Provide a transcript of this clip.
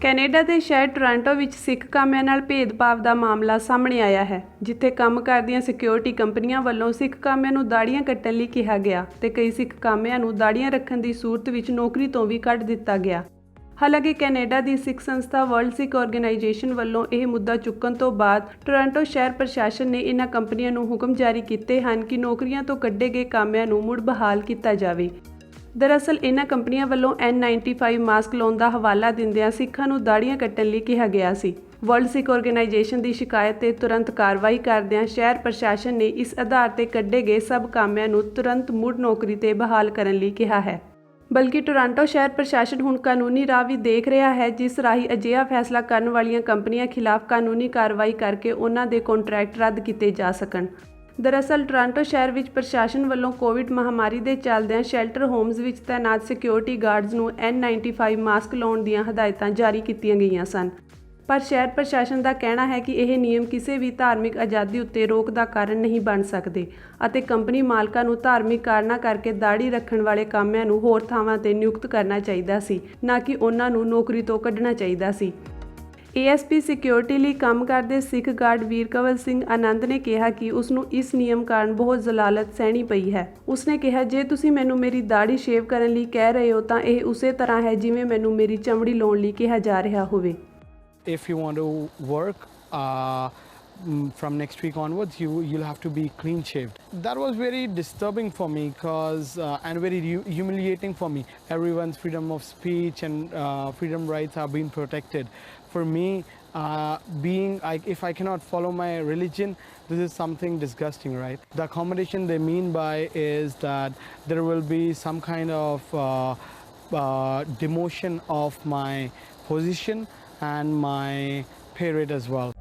Canada ਦੇ ਸ਼ਹਿਰ Toronto ਵਿੱਚ ਸਿੱਖ ਕਾਮਿਆਂ ਨਾਲ ਭੇਦਭਾਵ ਦਾ ਮਾਮਲਾ ਸਾਹਮਣੇ ਆਇਆ ਹੈ, ਜਿੱਥੇ ਕੰਮ ਕਰਦੀਆਂ ਸਿਕਿਉਰਿਟੀ ਕੰਪਨੀਆਂ ਵੱਲੋਂ ਸਿੱਖ ਕਾਮਿਆਂ ਨੂੰ ਦਾੜ੍ਹੀਆਂ ਕੱਟਣ ਲਈ ਕਿਹਾ ਗਿਆ ਤੇ ਕਈ ਸਿੱਖ ਕਾਮਿਆਂ ਨੂੰ ਦਾੜ੍ਹੀਆਂ ਰੱਖਣ ਦੀ ਸੂਰਤ ਵਿੱਚ ਨੌਕਰੀ ਤੋਂ ਵੀ ਕੱਢ ਦਿੱਤਾ ਗਿਆ। ਹਾਲਾਂਕਿ ਕੈਨੇਡਾ ਦੀ ਸਿੱਖ ਸੰਸਥਾ ਵਰਲਡ ਸਿੱਖ ਆਰਗੇਨਾਈਜੇਸ਼ਨ ਵੱਲੋਂ ਇਹ ਮੁੱਦਾ ਚੁੱਕਣ ਤੋਂ ਬਾਅਦ ਟੋਰਾਂਟੋ ਸ਼ਹਿਰ ਪ੍ਰਸ਼ਾਸਨ ਨੇ ਇਹਨਾਂ ਕੰਪਨੀਆਂ ਨੂੰ ਹੁਕਮ ਜਾਰੀ ਕੀਤੇ ਹਨ ਕਿ ਨੌਕਰੀਆਂ ਤੋਂ ਕੱਢੇ ਗਏ ਕਾਮਿਆਂ ਨੂੰ ਮੁੜ ਬਹਾਲ ਕੀਤਾ ਜਾਵੇ। ਦਰਅਸਲ ਇਹਨਾਂ ਕੰਪਨੀਆਂ ਵੱਲੋਂ N95 ਮਾਸਕ ਲਾਉਣ ਦਾ ਹਵਾਲਾ ਦਿੰਦਿਆਂ ਸਿੱਖਾਂ ਨੂੰ ਦਾੜ੍ਹੀਆਂ ਕੱਟਣ ਲਈ ਕਿਹਾ ਗਿਆ ਸੀ। ਵਰਲਡ ਸਿੱਖ ਆਰਗੇਨਾਈਜੇਸ਼ਨ ਦੀ ਸ਼ਿਕਾਇਤ ਤੇ ਤੁਰੰਤ ਕਾਰਵਾਈ ਕਰਦਿਆਂ ਸ਼ਹਿਰ ਪ੍ਰਸ਼ਾਸਨ ਨੇ ਇਸ ਆਧਾਰ ਤੇ ਕੱਢੇ ਗਏ ਸਭ ਕਾਮਿਆਂ ਨੂੰ ਤੁਰੰਤ ਮੁੜ ਨੌਕਰੀ ਤੇ ਬਹਾਲ ਕਰਨ ਲਈ ਕਿਹਾ ਹੈ। ਬਲਕਿ ਟੋਰਾਂਟੋ ਸ਼ਹਿਰ ਪ੍ਰਸ਼ਾਸਨ ਹੁਣ ਕਾਨੂੰਨੀ ਰਾਹ ਵੀ ਦੇਖ ਰਿਹਾ ਹੈ, ਜਿਸ ਰਾਹੀਂ ਅਜਿਹਾ ਫੈਸਲਾ ਕਰਨ ਵਾਲੀਆਂ ਕੰਪਨੀਆਂ ਖਿਲਾਫ ਕਾਨੂੰਨੀ ਕਾਰਵਾਈ ਕਰਕੇ ਉਹਨਾਂ ਦੇ ਕੰਟਰੈਕਟ ਰੱਦ ਕੀਤੇ ਜਾ ਸਕਣ। ਦਰਅਸਲ ਟੋਰਾਂਟੋ ਸ਼ਹਿਰ ਵਿੱਚ ਪ੍ਰਸ਼ਾਸਨ ਵੱਲੋਂ ਕੋਵਿਡ ਮਹਾਮਾਰੀ ਦੇ ਚੱਲਦਿਆਂ ਸ਼ੈਲਟਰ ਹੋਮਜ਼ ਵਿੱਚ ਤੈਨਾਤ ਸਿਕਿਉਰਿਟੀ ਗਾਰਡਜ਼ ਨੂੰ N95 ਮਾਸਕ ਲਾਉਣ ਦੀਆਂ ਹਦਾਇਤਾਂ ਜਾਰੀ ਕੀਤੀਆਂ ਗਈਆਂ ਸਨ, ਪਰ ਸ਼ਹਿਰ ਪ੍ਰਸ਼ਾਸਨ ਦਾ ਕਹਿਣਾ ਹੈ ਕਿ ਇਹ ਨਿਯਮ ਕਿਸੇ ਵੀ ਧਾਰਮਿਕ ਆਜ਼ਾਦੀ ਉੱਤੇ ਰੋਕ ਦਾ ਕਾਰਨ ਨਹੀਂ ਬਣ ਸਕਦੇ ਅਤੇ ਕੰਪਨੀ ਮਾਲਕਾਂ ਨੂੰ ਧਾਰਮਿਕ ਕਾਰਨਾਂ ਕਰਕੇ ਦਾੜ੍ਹੀ ਰੱਖਣ ਵਾਲੇ ਕਾਮਿਆਂ ਨੂੰ ਹੋਰ ਥਾਵਾਂ ਤੇ ਨਿਯੁਕਤ ਕਰਨਾ ਚਾਹੀਦਾ ਸੀ, ਨਾ ਕਿ ਉਹਨਾਂ ਨੂੰ ਨੌਕਰੀ ਤੋਂ ਕੱਢਣਾ ਚਾਹੀਦਾ ਸੀ। ASP ਸਿਕਿਉਰਿਟੀ ਲਈ ਕੰਮ ਕਰਦੇ ਸਿੱਖ ਗਾਰਡ ਵੀਰਕਵਲ ਸਿੰਘ ਆਨੰਦ ਨੇ ਕਿਹਾ ਕਿ ਉਸ ਨੂੰ ਇਸ ਨਿਯਮ ਕਾਰਨ ਬਹੁਤ ਜ਼ਲਾਲਤ ਸਹਿਣੀ ਪਈ ਹੈ। ਉਸਨੇ ਕਿਹਾ, ਜੇ ਤੁਸੀਂ ਮੈਨੂੰ ਮੇਰੀ ਦਾੜ੍ਹੀ ਸ਼ੇਵ ਕਰਨ ਲਈ ਕਹਿ ਰਹੇ ਹੋ ਤਾਂ ਇਹ ਉਸੇ ਤਰ੍ਹਾਂ ਹੈ ਜਿਵੇਂ ਮੈਨੂੰ ਮੇਰੀ ਚਮੜੀ ਲਾਉਣ ਲਈ ਕਿਹਾ ਜਾ ਰਿਹਾ ਹੋਵੇ। If you want to work from next week onwards, you'll have to be clean shaved. That was very disturbing for me and very humiliating for me. Everyone's freedom of speech and freedom rights are being protected. For me, if I cannot follow my religion, this is something disgusting, right? The accommodation they mean by is that there will be some kind of demotion of my position and my pay rate as well.